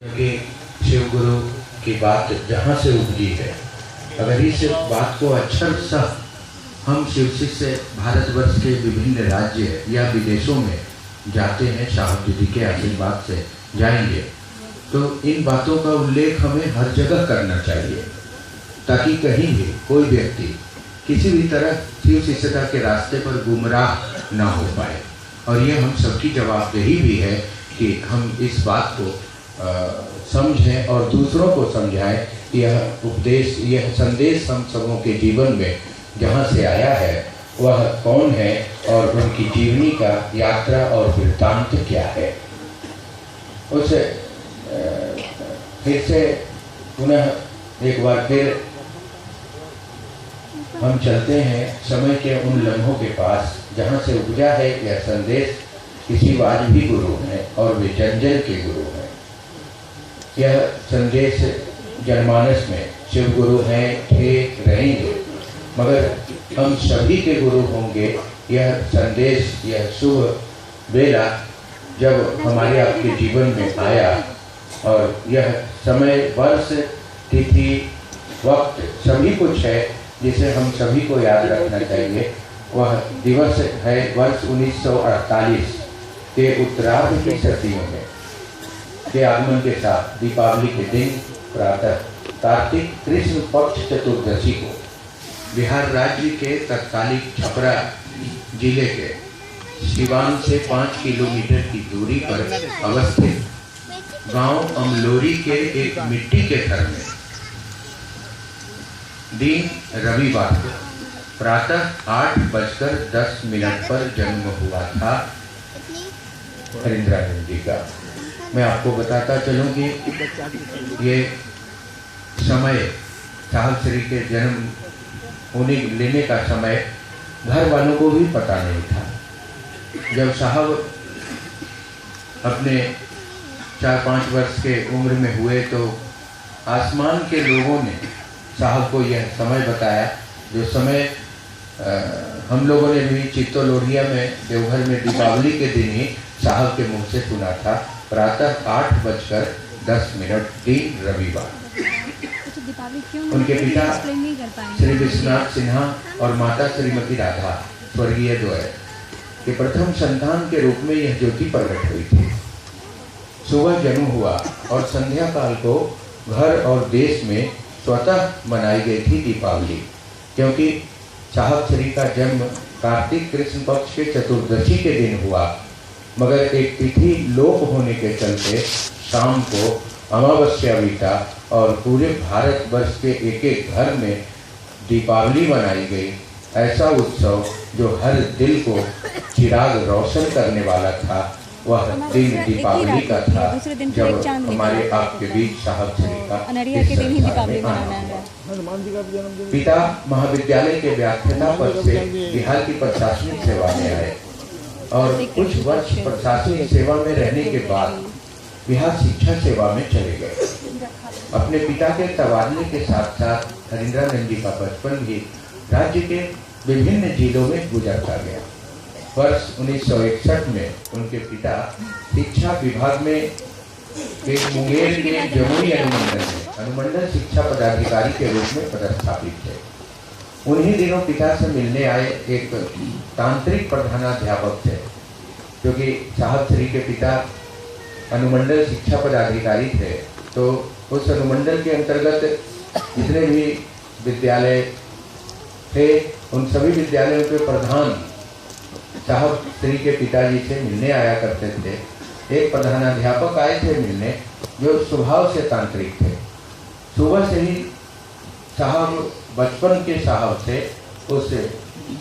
क्योंकि शिव गुरु की बात जहाँ से उपजी है, अगर इस बात को अक्षरशः हम शिव शिष्य भारतवर्ष के विभिन्न राज्य या विदेशों में जाते हैं, साहब जी के आशीर्वाद से जाएंगे, तो इन बातों का उल्लेख हमें हर जगह करना चाहिए, ताकि कहीं भी कोई व्यक्ति किसी भी तरह शिव शिष्यता के रास्ते पर गुमराह ना हो पाए। और ये हम सबकी जवाबदेही भी है कि हम इस बात को समझें और दूसरों को समझाएं। यह उपदेश, यह संदेश हम सबों के जीवन में जहाँ से आया है वह कौन है और उनकी जीवनी का यात्रा और वृत्तांत क्या है, उसे फिर से पुनः एक बार फिर हम चलते हैं समय के उन लम्हों के पास जहाँ से उपजा है यह संदेश। किसी वाजवी गुरु हैं और वे जन जन के गुरु हैं। यह संदेश जनमानस में शिव गुरु हैं, थे, रहेंगे, मगर हम सभी के गुरु होंगे। यह संदेश, यह शुभ बेला जब हमारे आपके जीवन में आया, और यह समय, वर्ष, तिथि, वक्त सभी कुछ है जिसे हम सभी को याद रखना चाहिए। वह दिवस है वर्ष 1948 के उत्तरार्ध की सर्दियों में के आगमन के साथ दीपावली के दिन प्रातः कार्तिक कृष्ण पक्ष चतुर्दशी को बिहार राज्य के तत्कालिक छपरा जिले के सिवान से 5 किलोमीटर की दूरी पर अवस्थित गांव अमलोरी के एक मिट्टी के घर में दिन रविवार को प्रातः 8:10 पर जन्म हुआ था हरिंद्रानंद जी का। मैं आपको बताता चलूं कि ये समय साहब श्री के जन्म होने लेने का समय घर वालों को भी पता नहीं था। जब साहब अपने 4-5 वर्ष के उम्र में हुए तो आसमान के लोगों ने साहब को यह समय बताया, जो समय हम लोगों ने भी चित्तो लोढ़िया में देवघर में दीपावली के दिन ही साहब के मुंह से सुना था। प्रातः 8:10 दिन रविवार। उनके पिता श्री विश्वनाथ सिन्हा और माता श्रीमती राधा स्वर्गीय द्वय के प्रथम संतान के रूप में यह ज्योति प्रकट हुई थी। सुबह जन्म हुआ और संध्या काल को घर और देश में स्वतः मनाई गई थी दीपावली, क्योंकि साहब श्री का जन्म कार्तिक कृष्ण पक्ष के चतुर्दशी के दिन हुआ, मगर एक तिथि लोप होने के चलते शाम को अमावस्या बीता और पूरे भारतवर्ष के एक एक घर में दीपावली मनाई गई। ऐसा उत्सव जो हर दिल को चिराग रोशन करने वाला था, वह दिन दीपावली का था जब हमारे आपके बीच साहब श्री का पिता महाविद्यालय के व्याख्याता पद से बिहार की प्रशासनिक सेवा में आए और कुछ वर्ष प्रशासनिक सेवा में रहने के बाद बिहार शिक्षा सेवा में चले गए। अपने पिता के तबादले के साथ साथ हरिंद्रानंद जी का बचपन भी राज्य के विभिन्न जिलों में गुजरता गया। वर्ष 1961 में उनके पिता शिक्षा विभाग में एक मुंगेर के जमुई अनुमंडल में अनुमंडल शिक्षा पदाधिकारी के रूप में पदस्थापित थे। उन्हीं दिनों पिता से मिलने आए एक तांत्रिक प्रधानाध्यापक थे, क्योंकि साहब श्री के पिता अनुमंडल शिक्षा पदाधिकारी थे, तो उस अनुमंडल के अंतर्गत जितने भी विद्यालय थे उन सभी विद्यालयों के प्रधान साहब श्री के पिताजी से मिलने आया करते थे। एक प्रधानाध्यापक आए थे मिलने, जो स्वभाव से तांत्रिक थे। सुबह से ही साहब बचपन के साहब से उस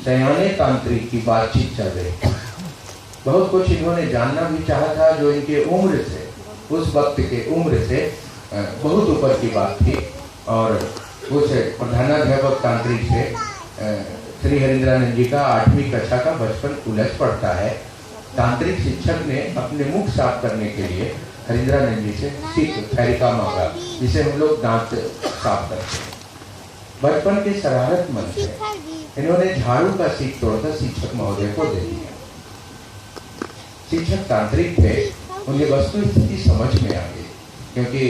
सयाने तांत्रिक की बातचीत चल रही थी। बहुत कुछ इन्होंने जानना भी चाहा था, जो इनके उम्र से, उस वक्त के उम्र से बहुत ऊपर की बात थी। और उस प्रधानाध्यापक तांत्रिक से श्री हरिंद्रानंद जी का 8वीं कक्षा का बचपन उलझ पड़ता है। तांत्रिक शिक्षक ने अपने मुख साफ करने के लिए हरिंद्रानंद जी से सीख थैरिका मांगा, जिसे हम लोग दांत साफ करते हैं। बचपन के शरारत मन से इन्होंने झाड़ू का सीख तोड़कर शिक्षक महोदय को दे दिया। शिक्षक तांत्रिक थे, उन्हें वस्तु स्थिति समझ में आ गई। क्योंकि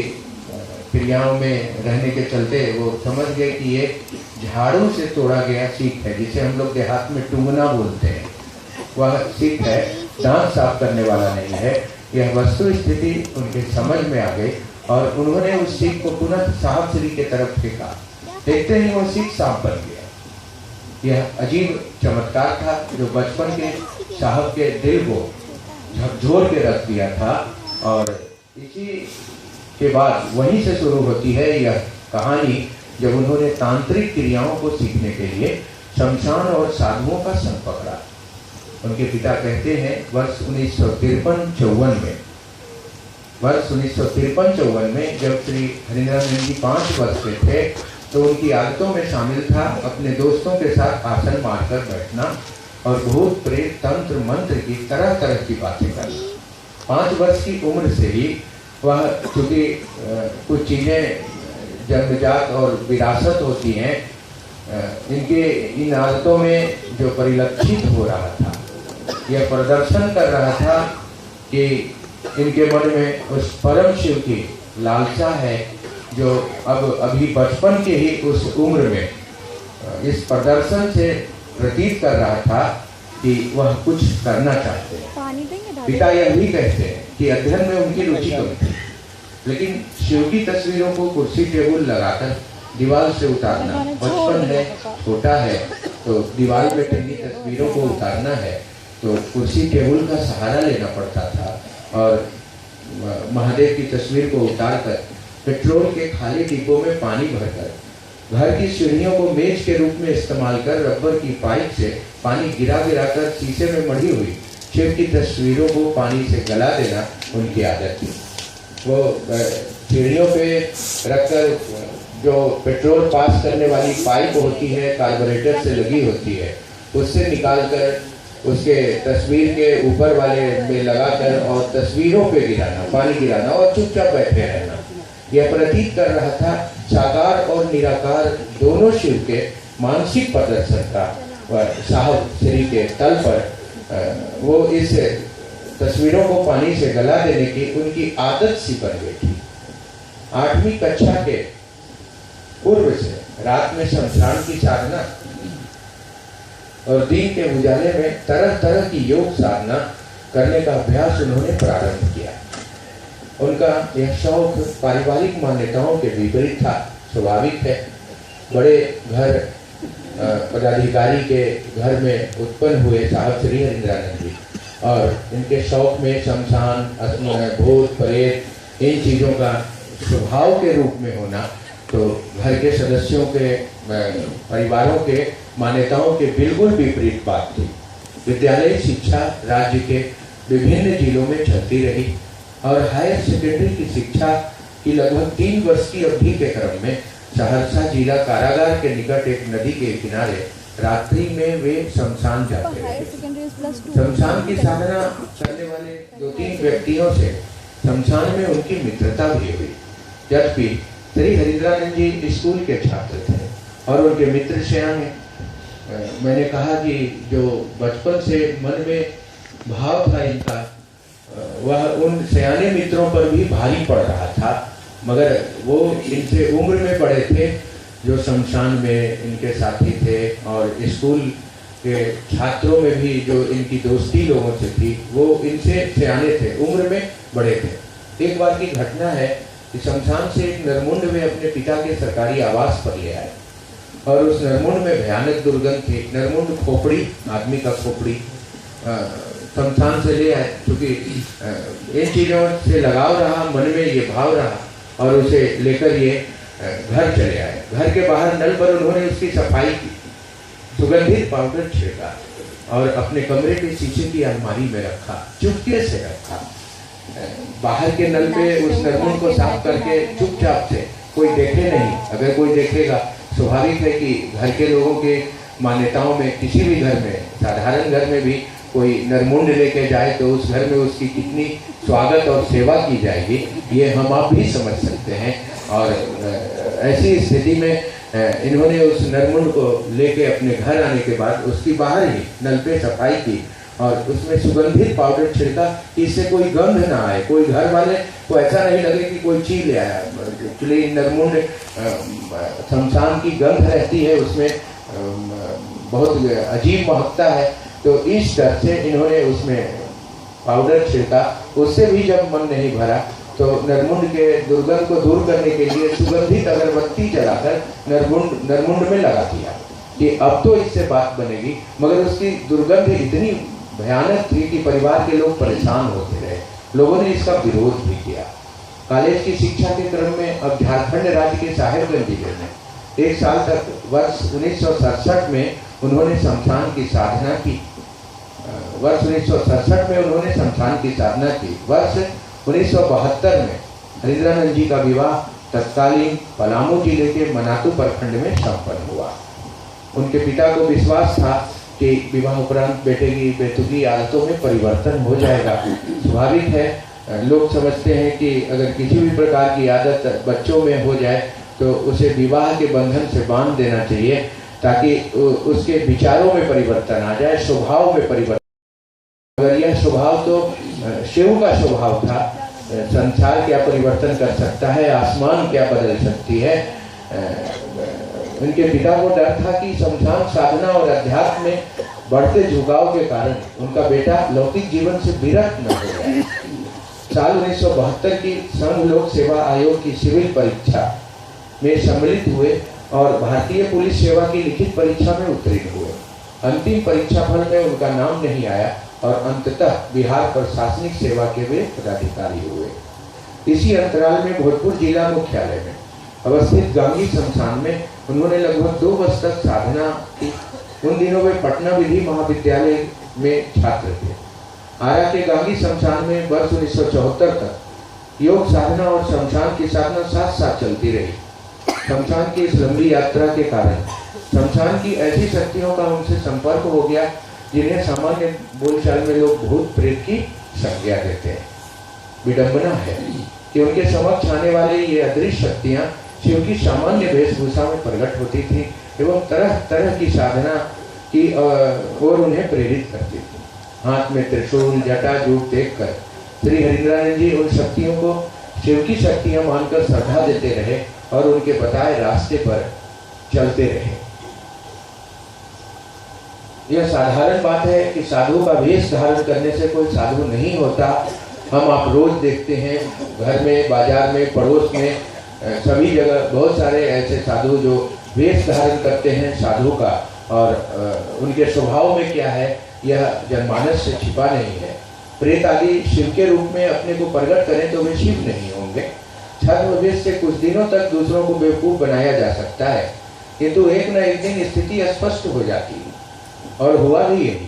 क्रियाओं में रहने के चलते वो समझ गए कि ये झाड़ू से तोड़ा गया सीख है, जिसे हम लोग देहात में टूंगना बोलते हैं। वह सीख है, दांत साफ करने वाला नहीं है। यह वस्तु स्थिति उनके समझ में आ गई और उन्होंने उस सीख को पुनः साहब श्री के तरफ फेंका। देखते ही वो सीख साफ बन गया। यह अजीब चमत्कार था जो बचपन के साहब के दिल को झकझोर के रख दिया था। और इसी के बाद वहीं से शुरू होती है यह कहानी, जब उन्होंने तांत्रिक क्रियाओं को सीखने के लिए शमशान और साधुओं का संग पकड़ा। उनके पिता कहते हैं वर्ष 1953-54 में, वर्ष 1953-54 में जब श्री हरिनारायण जी 5 वर्ष के थे, तो उनकी आदतों में शामिल था अपने दोस्तों के साथ आसन मारकर बैठना और भूत प्रेत तंत्र मंत्र की तरह तरह की बातें करना। 5 वर्ष की उम्र से ही वह, चूँकि कुछ चीज़ें जन्मजात और विरासत होती हैं, इनके इन आदतों में जो परिलक्षित हो रहा था, यह प्रदर्शन कर रहा था कि इनके मन में उस परम शिव की लालसा है, जो अब अभी बचपन के ही उस उम्र में इस प्रदर्शन से प्रतीत कर रहा था कि वह कुछ करना चाहते हैं। पिता यह भी कहते हैं कि अध्ययन में उनकी रुचि कम थी, लेकिन शिव की तस्वीरों को कुर्सी टेबल लगाकर दीवार से उतारना, बचपन है, छोटा है, तो दीवार पे टंगी तस्वीरों को उतारना है तो कुर्सी टेबल का सहारा लेना पड़ता था। और महादेव की तस्वीर को उतारकर पेट्रोल के खाली डिब्बों में पानी भरकर घर की सीढ़ियों को मेज के रूप में इस्तेमाल कर रबर की पाइप से पानी गिरा कर शीशे में मढ़ी हुई शिव की तस्वीरों को पानी से गला देना उनकी आदत थी। वो सीढ़ियों पे रखकर जो पेट्रोल पास करने वाली पाइप होती है, कार्बोरेटर से लगी होती है, उससे निकालकर उसके तस्वीर के ऊपर वाले में लगाकर और तस्वीरों पे गिराना, पानी गिराना और चुपचाप बैठे रहना। यह प्रतीत कर रहा था साकार और निराकार दोनों शिव के मानसिक प्रदर्शन का साहब श्री के तल पर वो इस तस्वीरों को पानी से गला देने की उनकी आदत सी बन गई थी। 8वीं कक्षा के पूर्व से रात में शमशान की साधना और दिन के उजाले में तरह तरह की योग साधना करने का अभ्यास उन्होंने प्रारंभ किया। उनका यह शौक पारिवारिक मान्यताओं के विपरीत था। स्वाभाविक है, बड़े घर पदाधिकारी के घर में उत्पन्न हुए साहब श्री हरिनारायण जी, और इनके शौक में शमशान, भूत प्रेत, इन चीज़ों का स्वभाव के रूप में होना तो घर के सदस्यों के परिवारों के मान्यताओं के बिल्कुल विपरीत बात थी। विद्यालय शिक्षा राज्य के विभिन्न जिलों में चलती रही और हायर सेकेंडरी की शिक्षा की लगभग 3 वर्ष की अवधि के क्रम में सहरसा जिला कारागार के निकट एक नदी के किनारे रात्रि में वे शमशान जाते रहे। शमशान की साधना करने वाले 2-3 व्यक्तियों से शमशान में उनकी मित्रता भी हुई। जबकि श्री हरिनारायण जी स्कूल के छात्र थे और उनके मित्र श्याम, मैंने कहा कि जो बचपन से मन में भाव था इनका, वह उन सयाने मित्रों पर भी भारी पड़ रहा था, मगर वो इनसे उम्र में बड़े थे जो शमशान में इनके साथी थे और स्कूल के छात्रों में भी जो इनकी दोस्ती लोगों से थी वो इनसे सयाने थे, उम्र में बड़े थे। एक बार की घटना है कि शमशान से एक नरमुंड वे अपने पिता के सरकारी आवास पर ले आए और उस नरमुंड में भयानक दुर्गंध थी। नरमुंड खोपड़ी, आदमी का खोपड़ी शमशान से ले आए, क्योंकि इन चीज़ों से लगाव रहा, मन में ये भाव रहा और उसे लेकर ये घर चले आए। घर के बाहर नल पर उन्होंने उसकी सफाई की, सुगंधित पाउडर छिड़का और अपने कमरे के शीशे की अलमारी में रखा, चुपके से रखा। बाहर के नल पे उस नरमुंड को साफ करके चुपचाप से, कोई देखे नहीं। अगर कोई देखेगा, स्वाभाविक है कि घर के लोगों के मान्यताओं में किसी भी घर में, साधारण घर में भी कोई नरमुंड लेके जाए तो उस घर में उसकी कितनी स्वागत और सेवा की जाएगी, ये हम आप भी समझ सकते हैं। और ऐसी स्थिति में इन्होंने उस नरमुंड को लेके अपने घर आने के बाद उसकी बाहर ही नल पे सफाई की और उसमें सुगंधित पाउडर छिड़का कि इससे कोई गंध ना आए, कोई घर वाले को ऐसा नहीं लगे कि कोई चीज ले आया। एक्चुअली नरमुंड शमशान की गंध रहती है, उसमें बहुत अजीब महकता है, तो इस डर से इन्होंने उसमें पाउडर छिड़का। उससे भी जब मन नहीं भरा तो नरमुंड के दुर्गंध को दूर करने के लिए सुगंधित अगरबत्ती जलाकर नरमुंड में लगा दिया कि अब तो इससे बात बनेगी। मगर उसकी दुर्गंध इतनी भयानक थी कि परिवार के लोग परेशान होते रहे। लोगों ने इसका विरोध भी किया। कॉलेज की शिक्षा के क्रम में अब झारखंड राज्य के साहेबगंज जिले में 1 साल तक वर्ष 1967 में उन्होंने शमशान की साधना की। वर्ष 1967 में उन्होंने शमशान की साधना की। वर्ष 1972 में हरिंद्रानंद जी का विवाह तत्कालीन पलामू जिले के मनातू प्रखंड में संपन्न हुआ। उनके पिता को विश्वास था कि विवाह उपरांत बेटे की बेतुकी आदतों में परिवर्तन हो जाएगा। स्वाभाविक है, लोग समझते हैं कि अगर किसी भी प्रकार की आदत बच्चों में हो जाए तो उसे विवाह के बंधन से बांध देना चाहिए, ताकि उसके विचारों में परिवर्तन आ जाए, स्वभाव में परिवर्तन। अगर यह स्वभाव तो शिव का स्वभाव था, संसार क्या परिवर्तन कर सकता है, आसमान क्या बदल सकती है। उनके पिता को डर था कि शमशान साधना और अध्यात्म में बढ़ते झुकाव के कारण उनका बेटा लौकिक जीवन से विरक्त न हो जाए। साल 1972 की संघ लोक सेवा आयोग की सिविल परीक्षा में सम्मिलित हुए और भारतीय पुलिस सेवा की लिखित परीक्षा में उत्तीर्ण हुए। अंतिम परीक्षा फल में उनका नाम नहीं आया और अंततः बिहार प्रशासनिक सेवा के वे पदाधिकारी हुए। इसी अंतराल में भोजपुर जिला मुख्यालय में अवस्थित गांगी शमशान में उन्होंने लगभग 2 वर्ष तक साधना की। उन दिनों वे पटना विधि महाविद्यालय में छात्र थे। आरा के गांगी शमशान में वर्ष 1974 तक योग साधना और शमशान की साधना साथ साथ चलती रही। शमशान की इस लंबी यात्रा के कारण शमशान की ऐसी शक्तियों का उनसे संपर्क हो गया जिन्हें सामान्य बोलचाल में लोग भूत प्रेत की संज्ञा देते हैं। विडंबना है कि उनके समक्ष आने वाले ये अदृश्य शक्तियां शिव की सामान्य वेशभूषा में प्रकट होती थी एवं तरह तरह की साधना की और उन्हें प्रेरित करती थी। हाथ में त्रिशूल जटा जूट देखकर श्री हरिंद्रानंद जी उन शक्तियों को शिव की शक्तियां मानकर श्रद्धा देते रहे और उनके बताए रास्ते पर चलते रहे। यह साधारण बात है कि साधु का वेश धारण करने से कोई साधु नहीं होता। हम आप रोज देखते हैं घर में, बाजार में, पड़ोस में, सभी जगह बहुत सारे ऐसे साधु जो वेश धारण करते हैं साधु का, और उनके स्वभाव में क्या है यह जनमानस से छिपा नहीं है। प्रेत आदि शिव के रूप में अपने को प्रकट करें तो वे शिव नहीं होंगे। छद्म वेश से कुछ दिनों तक दूसरों को बेवकूफ बनाया जा सकता है, किंतु एक न एक दिन स्थिति स्पष्ट हो जाती है। और हुआ भी यही।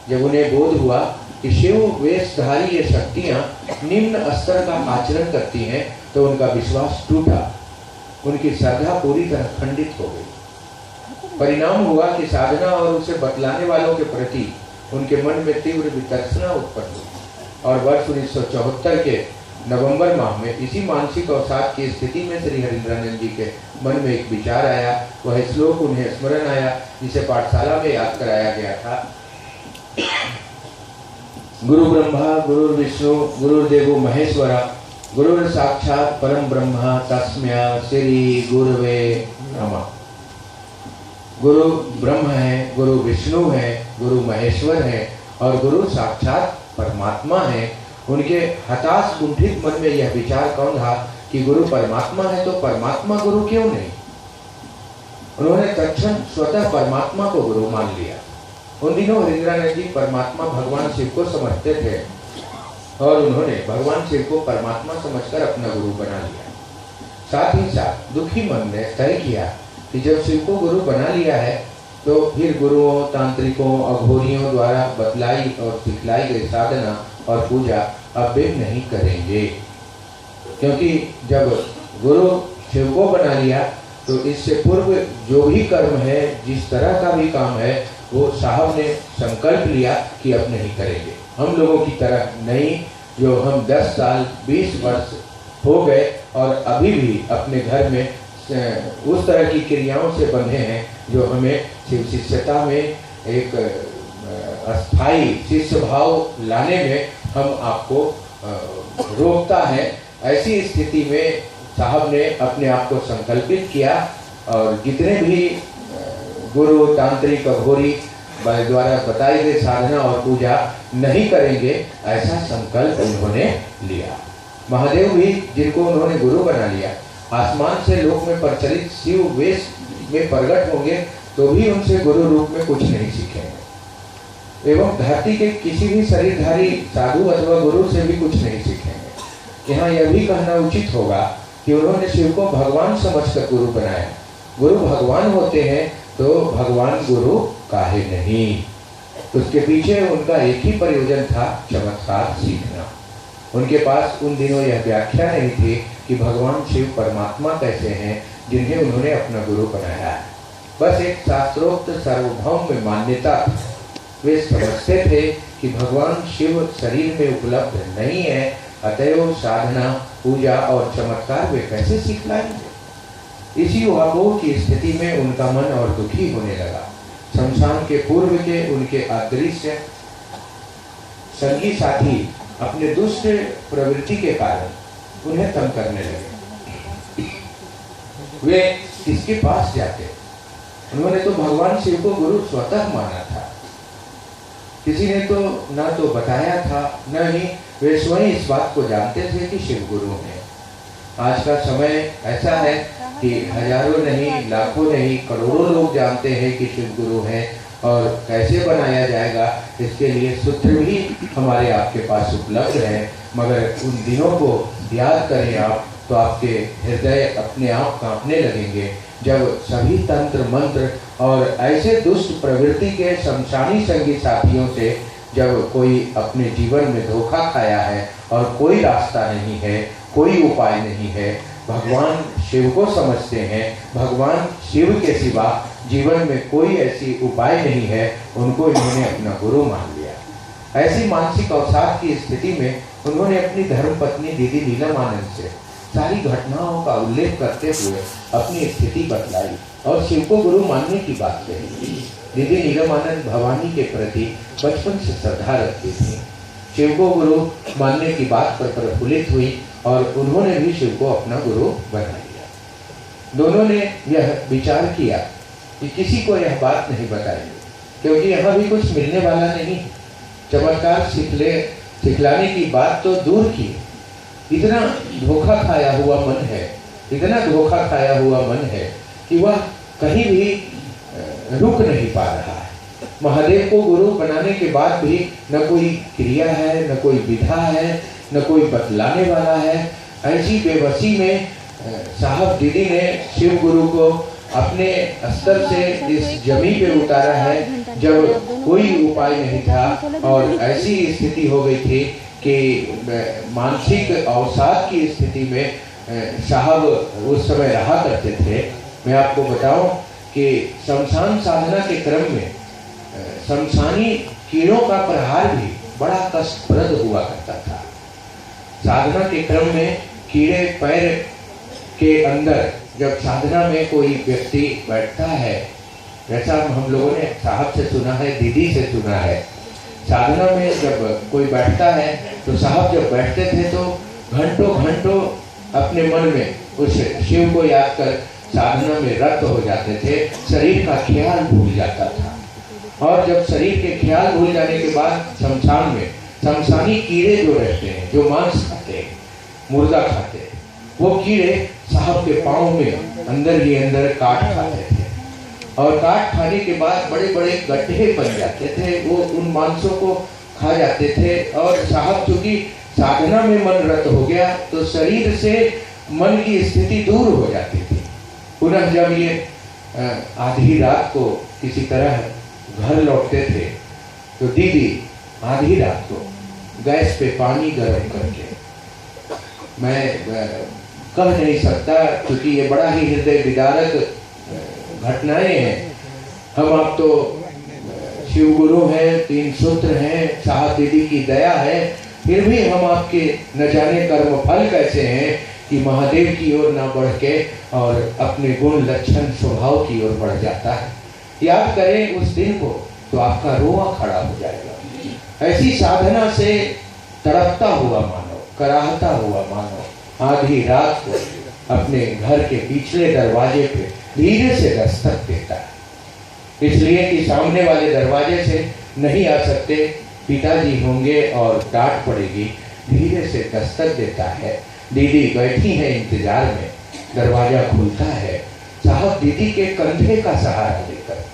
जब उन्हें बोध हुआ कि शिव वेशधारी ये शक्तियां निम्न स्तर का आचरण करती हैं तो उनका विश्वास टूटा, उनकी श्रद्धा पूरी तरह खंडित हो गई। परिणाम हुआ कि साधना और उसे बतलाने वालों के प्रति उनके मन में तीव्र वितर्सना उत्पन्न हुई और वर्ष 1974 के नवंबर माह में इसी मानसिक अवसाद की स्थिति में श्री हरिंद्रानंद जी के मन में एक विचार आया। वह श्लोक उन्हें स्मरण आया जिसे पाठशाला में याद कराया गया था। गुरु ब्रह्मा गुरु विष्णु गुरुदेवो महेश्वरा गुरु साक्षात परम ब्रह्मा तस्मै श्री गुरुवे नमः। गुरु ब्रह्म है, गुरु विष्णु है, गुरु महेश्वर है और गुरु साक्षात परमात्मा है। उनके हताश कुंठित मन में यह विचार कौन था कि गुरु परमात्मा है तो परमात्मा गुरु क्यों नहीं। उन्होंने तत्क्षण स्वतः परमात्मा को गुरु मान लिया। उन दिनों हरिंद्रानंद जी परमात्मा भगवान शिव को समझते थे और उन्होंने भगवान शिव को परमात्मा समझकर अपना गुरु बना लिया। साथ ही साथ दुखी मन ने तय किया कि जब शिव को गुरु बना लिया है तो फिर गुरुओं, तांत्रिकों, अघोरियों द्वारा बतलाई और सिखलाई गई साधना और पूजा अब वे नहीं करेंगे, क्योंकि जब गुरु शिव को बना लिया तो इससे पूर्व जो भी कर्म है, जिस तरह का भी काम है, वो साहब ने संकल्प लिया कि अब नहीं करेंगे। हम लोगों की तरह नहीं जो हम 10 साल 20 वर्ष हो गए और अभी भी अपने घर में उस तरह की क्रियाओं से बंधे हैं जो हमें शिव शिष्यता में एक अस्थाई शिष्य भाव लाने में हम आपको रोकता है। ऐसी स्थिति में साहब ने अपने आप को संकल्पित किया और जितने भी गुरु तांत्रिक अघोरी द्वारा बताई गई साधना और पूजा नहीं करेंगे, ऐसा संकल्प उन्होंने लिया। महादेव भी जिनको उन्होंने गुरु बना लिया, आसमान से लोक में प्रचलित शिव वेश में प्रकट होंगे तो भी उनसे गुरु रूप में कुछ नहीं सीखेंगे, एवं धरती के किसी भी शरीरधारी साधु अथवा गुरु से भी कुछ नहीं सीखेंगे। यहाँ यह भी कहना उचित होगा कि उन्होंने शिव को भगवान समझकर गुरु बनाया। गुरु भगवान होते हैं तो भगवान गुरु काहे नहीं। उसके पीछे उनका एक ही प्रयोजन था, चमत्कार सीखना। उनके पास उन दिनों यह व्याख्या नहीं थी कि भगवान शिव परमात्मा कैसे हैं जिन्हें उन्होंने अपना गुरु बनाया है। बस एक शास्त्रोक्त सार्वभौम में मान्यता। वे समझते थे कि भगवान शिव शरीर में उपलब्ध नहीं है, अतएव साधना पूजा और चमत्कार वे कैसे सीख लाएंगे। इसी वापोह की स्थिति में उनका मन और दुखी होने लगा। शमशान के पूर्व के उनके अदृश्य संगी साथी अपने दुष्ट प्रवृत्ति के कारण उन्हें तंग करने लगे। वे किसके पास जाते? उन्होंने तो भगवान शिव को गुरु स्वतः माना था। किसी ने तो ना तो बताया था, न ही वे स्वयं इस बात को जानते थे कि शिव गुरु हैं। आज का समय ऐसा है कि हजारों नहीं, लाखों नहीं, करोड़ों लोग जानते हैं कि शिव गुरु हैं, और कैसे बनाया जाएगा इसके लिए सूत्र भी हमारे आपके पास उपलब्ध है। मगर उन दिनों को याद करें आप तो आपके हृदय अपने आप कांपने लगेंगे जब सभी तंत्र मंत्र और ऐसे दुष्ट प्रवृत्ति के शमशानी संगी साथियों से जब कोई अपने जीवन में धोखा खाया है और कोई रास्ता नहीं है, कोई उपाय नहीं है, भगवान शिव को समझते हैं, भगवान शिव के सिवा जीवन में कोई ऐसी उपाय नहीं है, उनको इन्होंने अपना गुरु मान लिया। ऐसी मानसिक अवसाद की स्थिति में उन्होंने अपनी धर्मपत्नी दीदी नीलमानंद से सारी घटनाओं का उल्लेख करते हुए अपनी स्थिति बतलाई और शिव को गुरु मानने की बात कही। दीदी नीलमानंद भवानी के प्रति बचपन से श्रद्धा रखती थी। शिव को गुरु मानने की बात पर प्रफुल्लित हुई और उन्होंने भी शिव को अपना गुरु बना लिया। दोनों ने यह विचार किया कि किसी को यह बात नहीं बताएंगे, क्योंकि यहाँ भी कुछ मिलने वाला नहीं है। चमत्कार सिखलाने की बात तो दूर की, इतना धोखा खाया हुआ मन है, इतना धोखा खाया हुआ मन है कि वह कहीं भी रुक नहीं पा रहा है। महादेव को गुरु बनाने के बाद भी न कोई क्रिया है, न कोई विधा है, न कोई बतलाने वाला है। ऐसी बेबसी में साहब दीदी ने शिव गुरु को अपने स्तर से इस जमीन पे उतारा है जब कोई उपाय नहीं था, और ऐसी स्थिति हो गई थी कि मानसिक अवसाद की स्थिति में साहब उस समय रहा करते थे। मैं आपको बताऊं कि शमशान साधना के क्रम में शमशानी कीड़ों का प्रहार भी बड़ा कष्टप्रद हुआ करता था। साधना के क्रम में कीड़े पैर के अंदर जब साधना में कोई व्यक्ति बैठता है, जैसा हम लोगों ने साहब से सुना है, दीदी से सुना है, साधना में जब कोई बैठता है तो साहब जब बैठते थे तो घंटों घंटों अपने मन में उस शिव को याद कर साधना में रत हो जाते थे। शरीर का ख्याल भूल जाता था, और जब शरीर के ख्याल भूल जाने के बाद शमशान में शमशानी कीड़े जो रहते हैं, जो मांस खाते हैं, मुर्दा खाते हैं, वो कीड़े साहब के पाँव में अंदर ही अंदर काट खाते थे, और काट खाने के बाद बड़े बड़े गड्ढे बन जाते थे, वो उन मांसों को खा जाते थे। और साहब चूंकि साधना में मन रत हो गया तो शरीर से मन की स्थिति दूर हो जाती थी। पुनः जब ये आधी रात को किसी तरह घर लौटते थे तो दीदी आधी रात को गैस पे पानी गर्म करके, मैं कह नहीं सकता क्योंकि ये बड़ा ही हृदय विदारक घटनाएं हैं। हम आप तो शिव गुरु हैं, 3 सूत्र हैं, साहब दीदी की दया है, फिर भी हम आपके न जाने कर्म फल कैसे हैं कि महादेव की ओर ना बढ़ के और अपने गुण लक्षण स्वभाव की ओर बढ़ जाता है। याद करें उस दिन को तो आपका रोआ खड़ा हो जाएगा। ऐसी साधना से तड़पता हुआ मानव, कराहता हुआ मानव आधी रात को अपने घर के पिछले दरवाजे पे धीरे से दस्तक देता है, इसलिए कि सामने वाले दरवाजे से नहीं आ सकते, पिताजी होंगे और डांट पड़ेगी। धीरे से दस्तक देता है, दीदी बैठी है इंतजार में, दरवाजा खुलता है, साहब दीदी के कंधे का सहारा लेकर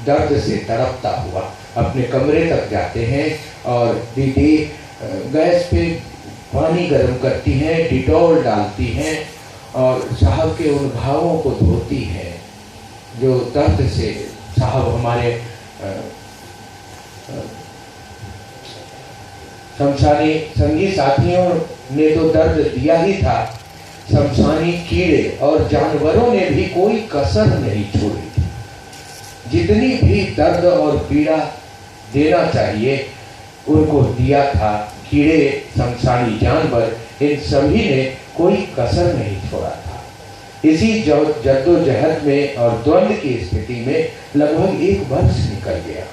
दर्द से तड़पता हुआ अपने कमरे तक जाते हैं और दीदी गैस पे पानी गर्म करती हैं, डिटॉल डालती हैं और साहब के उन घावों को धोती हैं जो दर्द से साहब हमारे शमशानी संगी साथियों ने तो दर्द दिया ही था, शमशानी कीड़े और जानवरों ने भी कोई कसर नहीं छोड़ी थी। जितनी भी दर्द और पीड़ा देना चाहिए उनको दिया था। कीड़े, शमशानी जानवर, इन सभी ने कोई कसर नहीं छोड़ा था। इसी जद्दोजहद में और द्वंद्व की स्थिति में लगभग 1 वर्ष निकल गया।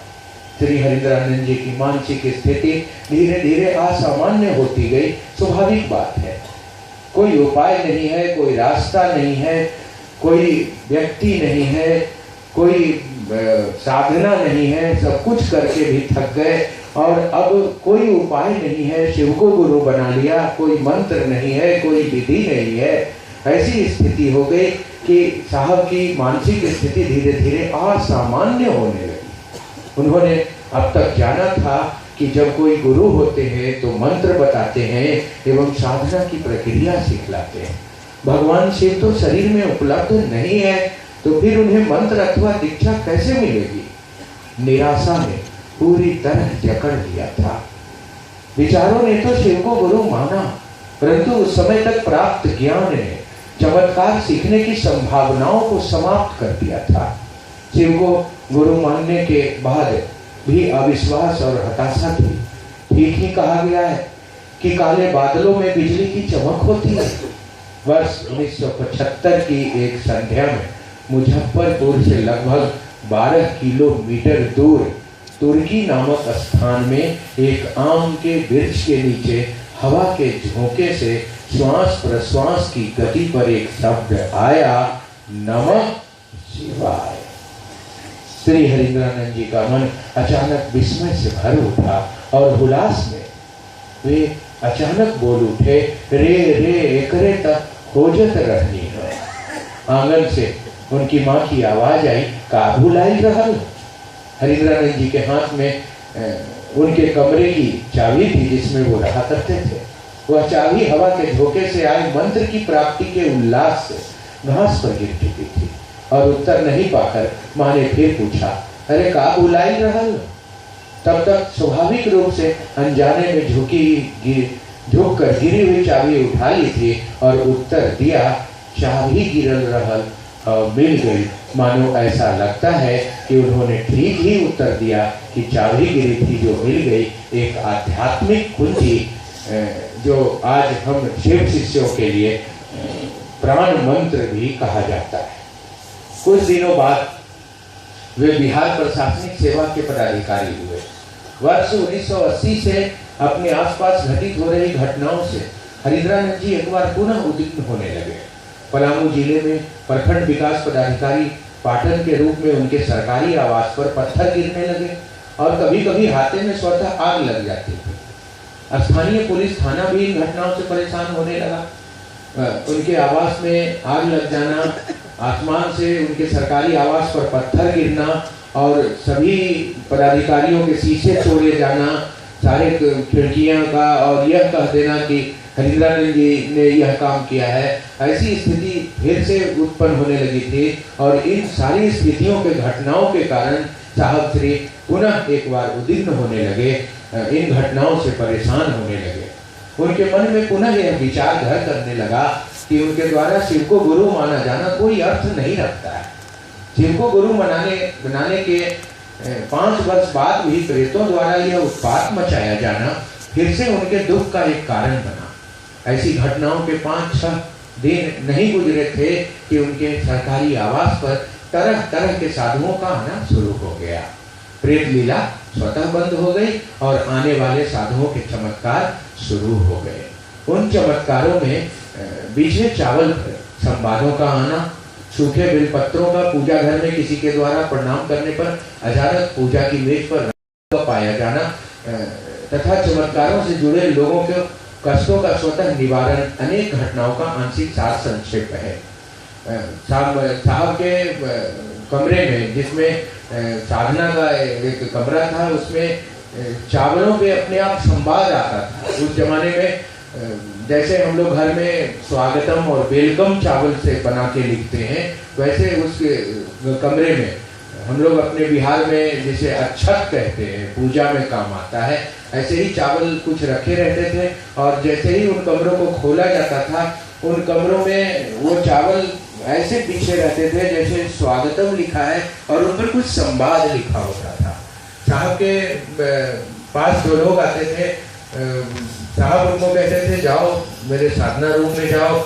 श्री हरिंद्रानंद जी की मानसिक स्थिति धीरे धीरे असामान्य होती गई। स्वाभाविक बात है, कोई उपाय नहीं है, कोई रास्ता नहीं है, कोई व्यक्ति नहीं है, कोई साधना नहीं है, सब कुछ करके भी थक गए और अब कोई उपाय नहीं है। शिव को गुरु बना लिया, कोई मंत्र नहीं है, कोई विधि नहीं है। ऐसी स्थिति हो गई कि साहब की मानसिक स्थिति धीरे धीरे असामान्य होने लगी। उन्होंने अब तक जाना था कि जब कोई गुरु होते हैं तो मंत्र बताते हैं एवं साधना की प्रक्रिया सिखलाते हैं। भगवान शिव तो शरीर में उपलब्ध नहीं है, तो फिर उन्हें मंत्र अथवा दीक्षा कैसे मिलेगी? निराशा ने पूरी तरह जकड़ लिया था। विचारों ने तो शिव को गुरु माना, परंतु उस समय तक प्राप्त ज्ञान ने चमत्कार सीखने की संभावनाओं को समाप्त कर दिया था। शिव को गुरु मानने के बाद भी अविश्वास और हताशा थी। ठीक ही कहा गया है कि काले बादलों में बिजली की चमक होती है। वर्ष 1975 की एक संध्या में मुजफ्फरपुर से लगभग 12 किलोमीटर दूर तुर्की नामक स्थान में एक आम के वृक्ष के नीचे हवा के झोंके से श्वास प्रश्वास की गति पर एक शब्द आया, नमः शिवाय। श्री हरिंद्रानंद जी का मन अचानक विस्मय से भर उठा और हुलास में वे अचानक बोल उठे, रे रे एकरे तक खोजत रहनी है। आंगन से उनकी माँ की आवाज आई, का भुलाई रहल। हरिंद्रानंद जी के हाथ में उनके कमरे की चाबी थी जिसमें वो रहा करते थे। वह चाबी हवा के झोंके से आए मंत्र की प्राप्ति के उल्लास से घास पर गिर चुकी थी और उत्तर नहीं पाकर माँ ने फिर पूछा, अरे का बुलाई रहल? तब तक स्वाभाविक रूप से अनजाने में झुक कर गिरी हुई चाबी उठा ली थी और उत्तर दिया, चाबी गिरल रहल और मिल गई। मानो ऐसा लगता है कि उन्होंने ठीक ही उत्तर दिया कि चाबी गिरी थी जो मिल गई। एक आध्यात्मिक कुंजी जो आज हम शिव शिष्यों के लिए प्राण मंत्र भी कहा जाता है। कुछ दिनों बाद वे बिहार प्रशासनिक सेवा के पदाधिकारी हुए। वर्ष 1980 से अपने आसपास घटित हो रही घटनाओं से हरिंद्रानंद जी एक बार पुनः उद्विग्न होने लगे। पलामू जिले में प्रखंड विकास पदाधिकारी पाटन के रूप में उनके सरकारी आवास पर पत्थर गिरने लगे और कभी कभी हाथे में स्वतः आग लग जाती थी। स्थानीय पुलिस थाना भी इन घटनाओं से परेशान होने लगा। उनके आवास में आग लग जाना, आसमान से उनके सरकारी आवास पर पत्थर गिरना और सभी पदाधिकारियों के शीशे तोड़े जाना, सारे खिड़कियां का, और यह कह देना कि हरिंद्रानंद जी ने यह काम किया है। ऐसी स्थिति फिर से उत्पन्न होने लगी थी और इन सारी स्थितियों के घटनाओं के कारण साहब श्री पुनः एक बार उद्विग्न होने लगे, इन घटनाओं से परेशान होने लगे। उनके मन में पुनः यह विचार घर करने लगा कि उनके द्वारा शिव को गुरु माना जाना कोई अर्थ नहीं रखता है। शिव को गुरु बनाने के 5 वर्ष बाद भी प्रेतों द्वारा यह उत्पात मचाया जाना फिर से उनके दुख का एक कारण बना। ऐसी घटनाओं के 5-6 दिन नहीं गुजरे थे कि उनके सरकारी आवास पर तरह तरह के साधुओं का आना शुरू हो गया। प्रेत लीला स्वतः बंद हो गई और आने वाले साधुओं के चमत्कार शुरू हो गए। उन चमत्कारों में बीजे चावल संवादों का आना, सूखे बेलपत्रों का पूजा घर में किसी के द्वारा प्रणाम करने पर अचानक पूजा की मेज पर पाया जाना तथा चमत्कारों से जुड़े लोगों के कष्टों का स्वतः निवारण अनेक घटनाओं का आंशिक सार संक्षेप है। साहब के कमरे में, जिसमें साधना का एक कमरा था, उसमें चावलों के अपने आप संवाद आता था। उस जमाने में जैसे हम लोग घर में स्वागतम और वेलकम चावल से बना के लिखते हैं, वैसे उस कमरे में हम लोग अपने बिहार में जिसे अक्षत कहते हैं, पूजा में काम आता है, ऐसे ही चावल कुछ रखे रहते थे। और जैसे ही उन कमरों को खोला जाता था, उन कमरों में वो चावल ऐसे पीछे रहते थे जैसे स्वागतम लिखा है और उन पर कुछ संवाद लिखा होता था। साहब के पास जो लोग आते थे, साहब उनको कहते थे, जाओ मेरे साधना रूम में जाओ,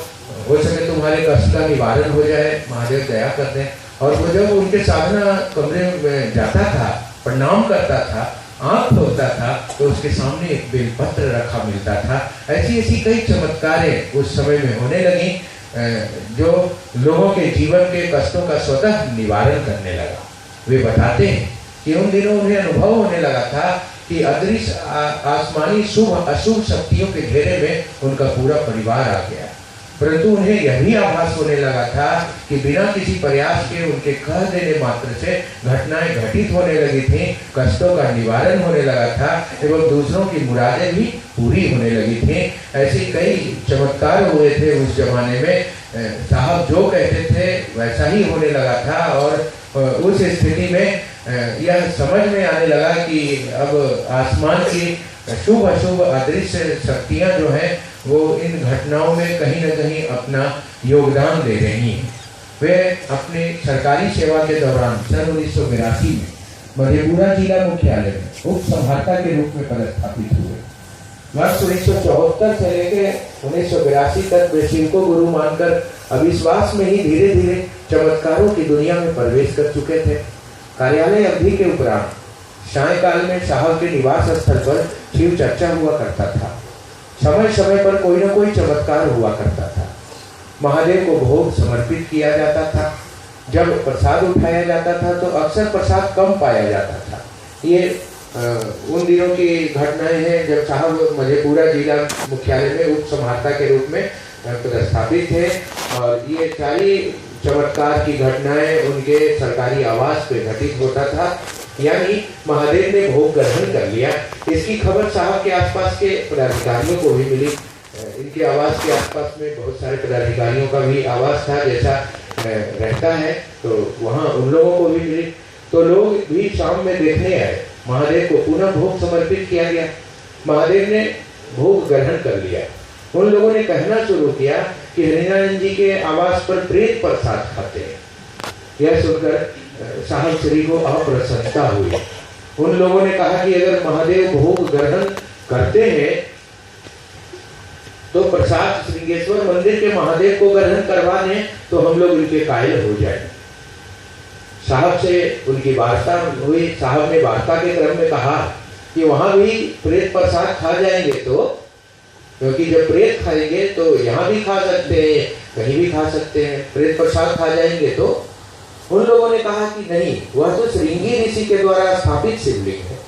हो सके तुम्हारे कष्ट का निवारण हो जाए, महादेव दया कर दें। और वो जब उनके साधना कमरे में जाता था, प्रणाम करता था, आंख खोलता था, तो उसके सामने एक बेलपत्र रखा मिलता था। ऐसी ऐसी कई चमत्कारें उस समय में होने लगी जो लोगों के जीवन के कष्टों का स्वतः निवारण करने लगा। वे बताते हैं कि उन दिनों उन्हें अनुभव होने लगा था कि अदृश्य आसमानी शुभ अशुभ शक्तियों के घेरे में उनका पूरा परिवार आ गया, परंतु उन्हें यह भी आभास होने लगा था कि बिना किसी प्रयास के उनके कह देने मात्र से घटनाएं घटित होने लगी थीं, कष्टों का निवारण होने लगा था एवं दूसरों की मुरादें भी पूरी होने लगी थीं। ऐसे कई चमत्कार हुए थे उस जमाने में। साहब जो कहते थे वैसा ही होने लगा था और उस स्थिति में यह समझ में आने लगा कि अब आसमान की शुभ अशुभ अदृश्य शक्तियां जो हैं वो इन घटनाओं में कहीं न कहीं अपना योगदान दे रही हैं। वे अपने सरकारी सेवा के दौरान सन 1982 में मधेपुरा जिला मुख्यालय में उप संभारता के रूप में पदस्थापित हुए। वर्ष 1974 से लेकर 1982 तक वे शिव को गुरु मानकर अविश्वास में ही धीरे धीरे चमत्कारों की दुनिया में प्रवेश कर चुके थे। कार्यालय अवधि के उपरांत सायंकाल में साहब के निवास स्थल पर शिव चर्चा हुआ करता था। समय समय पर कोई न कोई चमत्कार हुआ करता था। महादेव को भोग समर्पित किया जाता था। जब प्रसाद उठाया जाता था तो अक्सर प्रसाद कम पाया जाता था। ये उन दिनों की घटनाएं हैं जब साहब मधेपुरा जिला मुख्यालय में उप संभारता के रूप में पदस्थापित थे। और ये सारी चमत्कार की घटनाएं उनके सरकारी आवास पे घटित होता था, यानी महादेव ने भोग ग्रहण कर लिया। इसकी खबर साहब के आसपास के पदाधिकारियों को भी मिली। इनके आवास के आसपास में बहुत सारे पदाधिकारियों का भी आवास था जैसा रहता है, तो वहाँ उन लोगों को भी मिली। तो लोग भी शाम में देखने आए। महादेव को पुनः भोग समर्पित किया गया। महादेव ने भोग ग्रहण कर लिया। उन लोगों ने कहना शुरू किया कि हरिनारायण जी के आवास पर प्रेत प्रसाद खाते हैं। यह सुनकर साहब श्री को अप्रसन्नता हुई। उन लोगों ने कहा कि अगर महादेव भोग ग्रहण करते हैं तो प्रसाद श्रृंगेश्वर मंदिर के महादेव को ग्रहण करवा दें तो हम लोग इनके कायल हो जाए। साहब से उनकी वार्ता हुई। साहब ने वार्ता के क्रम में कहा कि वहां भी प्रेत प्रसाद खा जाएंगे तो, क्योंकि जब प्रेत खाएंगे तो यहाँ भी खा सकते हैं, कहीं भी खा सकते हैं, प्रेत प्रसाद खा जाएंगे तो। उन लोगों ने कहा कि नहीं, वह तो श्रृंगी ऋषि के द्वारा स्थापित शिवलिंग है,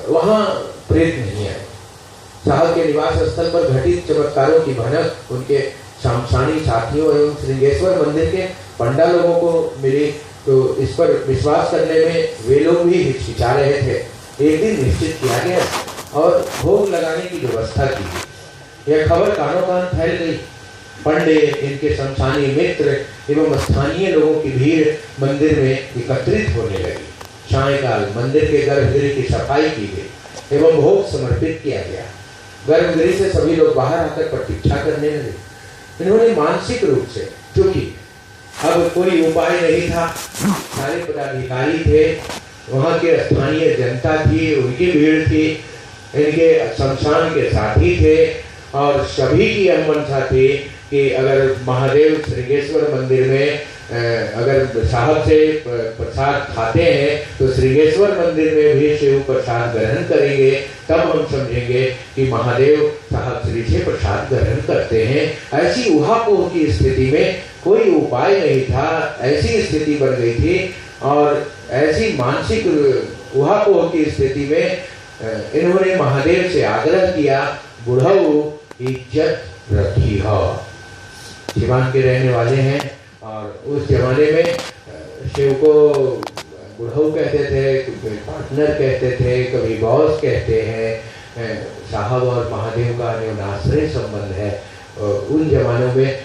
वहां प्रेत नहीं है। साहब के निवास स्थल पर घटित चमत्कारों की भनक उनके शामसानी साथियों एवं श्रृंगेश्वर मंदिर के पंडा लोगों को मिली, तो इस पर विश्वास करने में वे लोग भी हिचकिचा रहे थे। एक दिन निश्चित किया गया और भोग लगाने की व्यवस्था की गई। यह खबर कानों कान फैल गई। पंडे, इनके शमशानी मित्र एवं स्थानीय लोगों की भीड़ मंदिर में एकत्रित होने लगी। सायंकाल मंदिर के गर्भगृह की सफाई की गई एवं भोग समर्पित किया गया। गर्भगृह से सभी लोग बाहर आकर प्रतीक्षा करने लगे। इन्होंने मानसिक रूप से, क्योंकि अब कोई उपाय नहीं था, सारे पदाधिकारी थे, वहाँ के स्थानीय जनता थी, उनकी भीड़ थी, इनके शमशान के साथी थे और सभी की यह मंशा थी कि अगर महादेव श्रृंगेश्वर मंदिर में अगर साहब से प्रसाद खाते हैं तो श्रृंगेश्वर मंदिर में भी शिव प्रसाद ग्रहण करेंगे, तब हम समझेंगे कि महादेव साहब श्री से प्रसाद ग्रहण करते हैं। ऐसी उहापोह की स्थिति में कोई उपाय नहीं था, ऐसी स्थिति बन गई थी और ऐसी मानसिक उहापोह की स्थिति में इन्होंने महादेव से आग्रह किया, बुढ़ऊ इज्जत रखी हो। सिवान के रहने वाले हैं और उस जमाने में शिव को बुढ़ऊ कहते थे, कभी पार्टनर कहते थे, कभी बॉस कहते हैं। साहब और महादेव का न्योनाश्रय संबंध है। उन जमानों में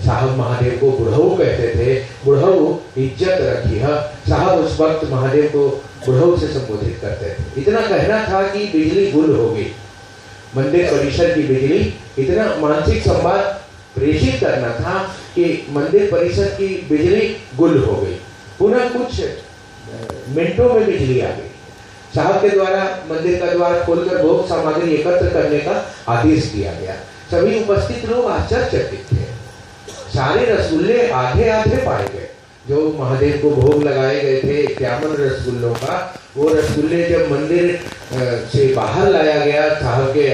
साहब महादेव को बुढ़ऊ कहते थे, बुढ़ऊ इज्जत रखी है। साहब उस वक्त महादेव को बुढ़ऊ से संबोधित करते थे। इतना कहना था कि बिजली गुल हो गई, मंदिर परिसर की बिजली, इतना मानसिक संवाद प्रेषित करना था कि मंदिर परिसर की बिजली गुल हो गई। पुनः कुछ मिनटों में बिजली आ गई। साहब के द्वारा मंदिर का द्वार खोलकर भोग सामग्री एकत्र करने का आदेश दिया गया। सभी उपस्थित लोग आश्चर्यचकित थे। सारे रसगुल्ले आधे आधे पाए गए। जो महादेव को भोग लगाए गए थे 51 रसगुल्लों का, वो रसगुल्ले जब मंदिर से बाहर लाया गया साहब के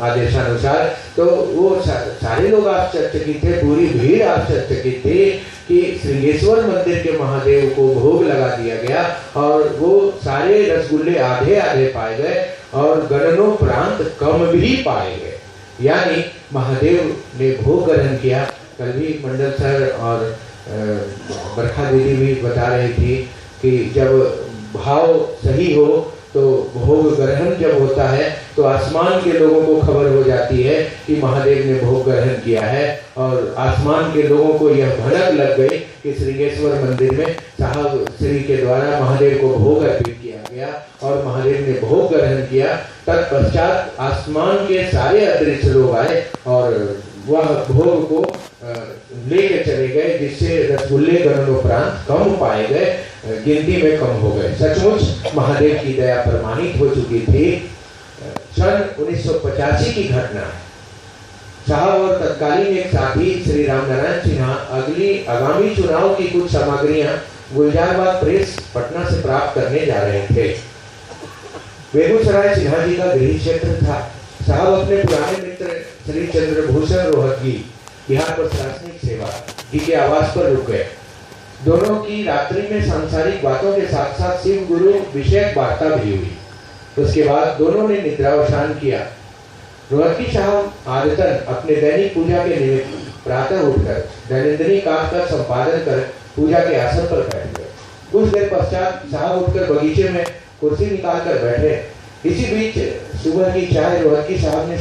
आदेशानुसार, तो वो सारे लोग आश्चर्यचकित थे, पूरी भीड़ आश्चर्यचकित थी कि श्रृंगेश्वर मंदिर के महादेव को भोग लगा दिया गया और वो सारे रसगुल्ले आधे आधे पाए गए और गणनोपरांत कम भी पाए गए। यानी महादेव ने भोग ग्रहण किया। कल भी मंडल सर और बरखा दीदी भी बता रही थी कि जब भाव सही हो तो भोग ग्रहण जब होता है तो आसमान के लोगों को खबर हो जाती है कि महादेव ने भोग ग्रहण किया है और आसमान के लोगों को यह भनक लग गई कि श्रृंगेश्वर मंदिर में साहब श्री के द्वारा महादेव को भोग अर्पित किया गया और महादेव ने भोग ग्रहण किया। तत्पश्चात आसमान के सारे अदृश्य लोग आए और वह भोग को लेके चले गए, जिससे रसगुल्ले गणनोपरांत कम पाए गए, गिनती में कम हो गए। सचमुच महादेव की दया प्रमाणित हो चुकी थी। सन 1985 की घटना है। साहब और तत्कालीन एक साथी श्री रामनारायण सिन्हा आगामी चुनाव की कुछ सामग्रियां गुलजारबाग प्रेस पटना से प्राप्त करने जा रहे थे। बेगूसराय सिन्हा जी का गृह क्षेत्र था। साहब अपने पुराने मित्र श्री चंद्रभूषण रोहतगी बिहार प्रशासनिक सेवा जी के आवास पर रुक गए। दोनों की रात्रि में सांसारिक बातों के साथ साथ शिव गुरु विषयक वार्ता भी हुई। उसके बाद दोनों ने निद्रावसान किया। रोहतगी साहब आदतन अपने दैनिक पूजा के निमित्त प्रातः उठकर दैनंदिनी काम का संपादन कर पूजा के आसन पर बैठ गए। कुछ देर पश्चात साहब उठकर बगीचे में कुर्सी निकाल कर बैठे। इसी बीच सुबह की चाय रोहतगी साहब ने